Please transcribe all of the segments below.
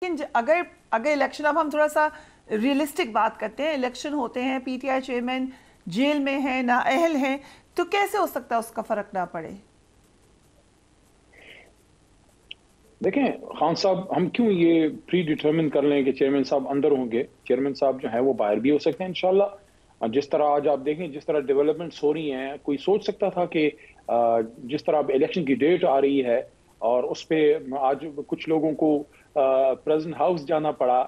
لیکن اگر الیکشن، اب ہم تھوڑا سا ریئلسٹک بات کرتے ہیں، الیکشن ہوتے ہیں، P T I chairman jail میں ہیں، نااہل ہیں، تو کیسے ہو سکتا ہے اس کا فرق نہ پڑے؟ دیکھیں خان صاحب، ہم کیوں یہ پری ڈیٹرمن کر لیں کہ چیئرمین صاحب اندر ہوں گے؟ چیئرمین صاحب جو ہیں وہ باہر بھی ہو سکتے ہیں انشاءاللہ۔ جس طرح آج آپ دیکھیں، جس طرح ڈیولپمنٹس ہو رہی ہیں، کوئی سوچ سکتا تھا کہ جس طرح اب الیکشن کی ڈیٹ آ رہی ہے اور اس پہ آج کچھ لوگوں کو پریزیڈنٹ ہاؤس جانا پڑا،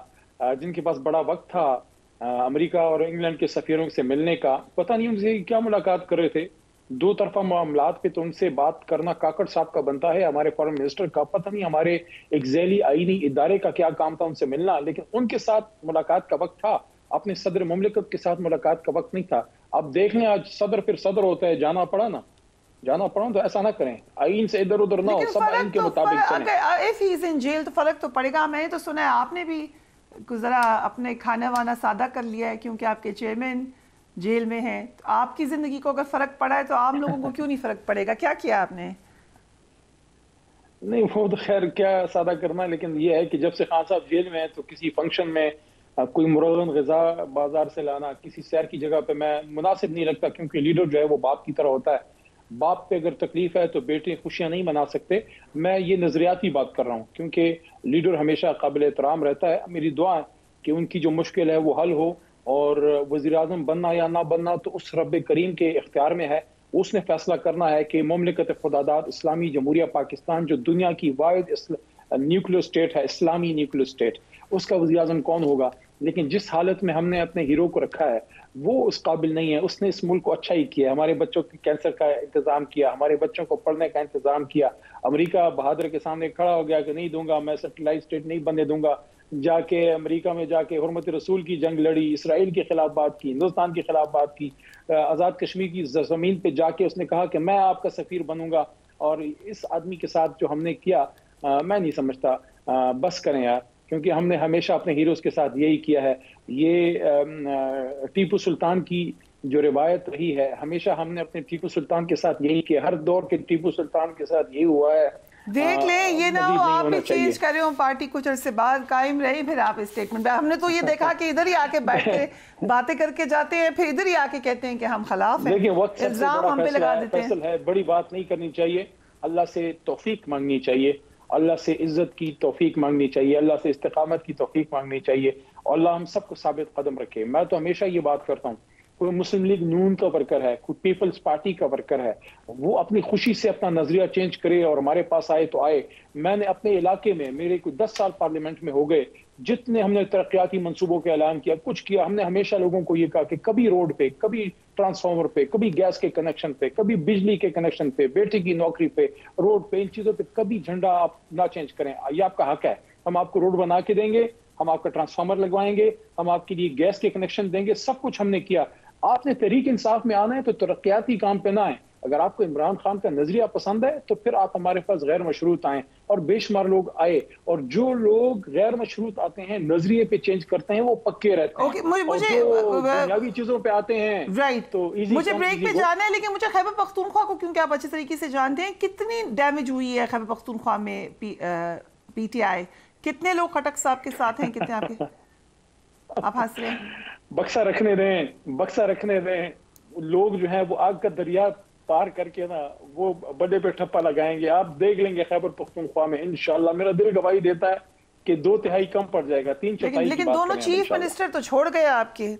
جن کے پاس بڑا وقت تھا امریکہ اور انگلینڈ کے سفیروں سے ملنے کا، پتہ نہیں ان سے کیا ملاقات کر رہے تھے۔ دو طرفہ معاملات پہ تو ان سے بات کرنا کاکڑ صاحب کا بنتا ہے، ہمارے فارن منسٹر کا، پتہ نہیں ہمارے ایک ذیلی آئینی ادارے کا کیا کام تھا ان سے ملنا، لیکن ان کے ساتھ ملاقات کا وقت تھا، اپنے صدر مملکت کے ساتھ ملاقات کا وقت نہیں تھا۔ اب دیکھ لیں آج صدر پھر صدر ہوتا ہے، جانا پڑا تو ایسا نہ کریں، آئین سے ادھر ادھر نہ ہو، سب آئین کے مطابق چلیں۔ if he is in jail تو فرق تو پڑے گا۔ میں نے تو سنا ہے آپ نے بھی ذرا اپنے کھانا وانا سادہ کر لیا ہے کیونکہ آپ کے چیئرمین جیل میں ہیں۔ آپ کی زندگی کو اگر فرق پڑا ہے تو عام لوگوں کو کیوں نہیں فرق پڑے گا؟ کیا کیا آپ نے؟ نہیں وہ تو خیر کیا سادہ کرنا ہے، لیکن یہ ہے کہ جب سے خان صاحب جیل میں ہیں تو کسی فنکشن میں کوئی مرغن غذا بازار سے لانا کسی سیر کی جگہ پہ میں مناسب نہیں لگتا، کیونکہ لیڈر جو ہے وہ باپ کی طرح ہوتا ہے۔ باپ پہ اگر تکلیف ہے تو بیٹے خوشیاں نہیں منا سکتے۔ میں یہ نظریاتی بات کر رہا ہوں، کیونکہ لیڈر ہمیشہ قابل احترام رہتا ہے۔ میری دعا ہے کہ ان کی جو مشکل ہے وہ حل ہو، اور وزیر اعظم بننا یا نہ بننا تو اس رب کریم کے اختیار میں ہے۔ اس نے فیصلہ کرنا ہے کہ مملکت خداداد اسلامی جمہوریہ پاکستان جو دنیا کی واحد نیوکلیئر اسٹیٹ ہے، اسلامی نیوکلیئر اسٹیٹ، اس کا وزیر اعظم کون ہوگا؟ لیکن جس حالت میں ہم نے اپنے ہیرو کو رکھا ہے وہ اس قابل نہیں ہے۔ اس نے اس ملک کو اچھا ہی کیا، ہمارے بچوں کے کینسر کا انتظام کیا، ہمارے بچوں کو پڑھنے کا انتظام کیا۔ امریکہ بہادر کے سامنے کھڑا ہو گیا کہ نہیں دوں گا، میں سیٹلائٹ اسٹیٹ نہیں بننے دوں گا، جا کے امریکہ میں جا کے حرمت رسول کی جنگ لڑی، اسرائیل کے خلاف بات کی، ہندوستان کے خلاف بات کی، آزاد کشمیر کی زمین پہ جا کے اس نے کہا کہ میں آپ کا سفیر بنوں گا۔ اور اس آدمی کے ساتھ جو ہم نے کیا، میں نہیں سمجھتا، بس کریں یار، کیونکہ ہم نے ہمیشہ اپنے ہیروز کے ساتھ یہی کیا ہے۔ یہ ٹیپو سلطان کی جو روایت رہی ہے، ہمیشہ ہم نے اپنے ٹیپو سلطان کے ساتھ یہی کیا، ہر دور کے ٹیپو سلطان کے ساتھ یہی ہوا ہے۔ دیکھ لیں، یہ نہ ہو آپ بھی چینج کریں ہو، پارٹی کچھ عرصے بعد قائم رہی، پھر آپ اسٹیٹمنٹ پہ۔ ہم نے تو یہ دیکھا کہ ادھر ہی آ کے بیٹھتے باتیں کر کے جاتے ہیں، پھر ادھر ہی آ کے کہتے ہیں کہ ہم خلاف ہیں، الزام ہم پہ لگا دیتے ہیں۔ فیصل ہے، بڑی بات نہیں کرنی چاہیے، اللہ سے توفیق مانگنی چاہیے، اللہ سے عزت کی توفیق مانگنی چاہیے، اللہ سے استقامت کی توفیق مانگنی چاہیے، اور اللہ ہم سب کو ثابت قدم رکھے۔ میں تو ہمیشہ یہ بات کرتا ہوں، کوئی مسلم لیگ نون کا ورکر ہے، کوئی پیپلز پارٹی کا ورکر ہے، وہ اپنی خوشی سے اپنا نظریہ چینج کرے اور ہمارے پاس آئے تو آئے۔ میں نے اپنے علاقے میں، میرے کوئی 10 سال پارلیمنٹ میں ہو گئے، جتنے ہم نے ترقیاتی منصوبوں کے اعلان کیا، کچھ کیا، ہم نے ہمیشہ لوگوں کو یہ کہا کہ کبھی روڈ پہ، کبھی ٹرانسفارمر پہ، کبھی گیس کے کنیکشن پہ، کبھی بجلی کے کنیکشن پہ، بیٹے کی نوکری پہ، روڈ پہ، ان چیزوں پہ کبھی جھنڈا آپ نہ چینج کریں، یہ آپ کا حق ہے۔ ہم آپ کو روڈ بنا کے دیں گے، ہم آپ کا ٹرانسفارمر لگوائیں گے، ہم آپ کے لیے گیس کے کنیکشن دیں گے، سب کچھ ہم نے کیا۔ آپ نے تحریک انصاف میں آنا ہے تو ترقیاتی کام پہ نہ آئیں۔ اگر آپ کو عمران خان کا نظریہ پسند ہے تو پھر آپ ہمارے پاس غیر مشروط آئیں، اور بے شمار لوگ آئے، اور جو لوگ غیر مشروط آتے ہیں، نظریے پہ چینج کرتے ہیں، وہ پکے رہتے ہیں، اور جو دنیاوی چیزوں پہ آتے ہیں تو ایزی۔ مجھے بریک پہ جانا ہے، لیکن مجھے خیبر پختونخوا کو، کیونکہ آپ اچھے طریقے سے جانتے ہیں، کتنی ڈیمیج ہوئی ہے خیبر پختونخوا میں پی ٹی آئی؟ کتنے لوگ خٹک صاحب کے ساتھ ہیں؟ کتنے آپ ہنس رہے ہیں؟ بکسا رکھنے دیں، لوگ جو ہیں وہ آگ کا دریا پار کر کے نا وہ بڑے پہ ٹھپا لگائیں گے۔ آپ دیکھ لیں گے خیبر پختونخوا میں انشاءاللہ، میرا دل گواہی دیتا ہے کہ 2/3 کم پڑ جائے گا، 3/4۔ لیکن دونوں چیف منسٹر تو چھوڑ گئے آپ کے،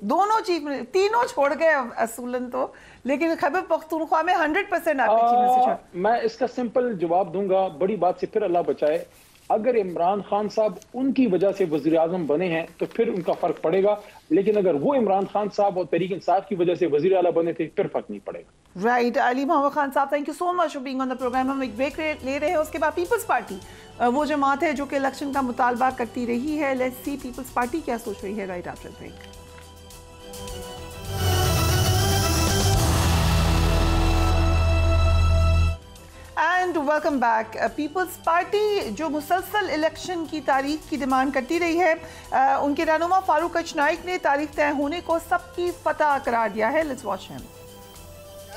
تینوں چھوڑ گئے اصولاً تو، لیکن خیبر پختونخوا میں 100% آپ کے چیف منسٹر۔ میں اس کا سمپل جواب دوں گا، بڑی بات سے پھر اللہ بچائے۔ اگر عمران خان صاحب ان کی وجہ سے وزیر اعظم بنے ہیں تو پھر ان کا فرق پڑے گا، لیکن اگر وہ عمران خان صاحب اور تحریک انصاف کی وجہ سے وزیر اعلیٰ بنے تھے پھر فرق نہیں پڑے گا۔ رائٹ، علی محمد خان صاحب، thank you so much for being on the program. ہم ایک بریک لے رہے ہیں، اس کے بعد پیپلز پارٹی، وہ جماعت ہے جو کہ الیکشن کا مطالبہ کرتی رہی ہے، لیٹس سی پیپلز پارٹی کیا سوچ رہی ہے right after break. And welcome back. Peoples Party جو مسلسل الیکشن کی تاریخ کی ڈیمانڈ کرتی رہی ہے، ان کے رہنما فاروق اچنائک نے تاریخ طے ہونے کو سب کی فتح قرار دیا ہے۔ لیٹس واچ ہم۔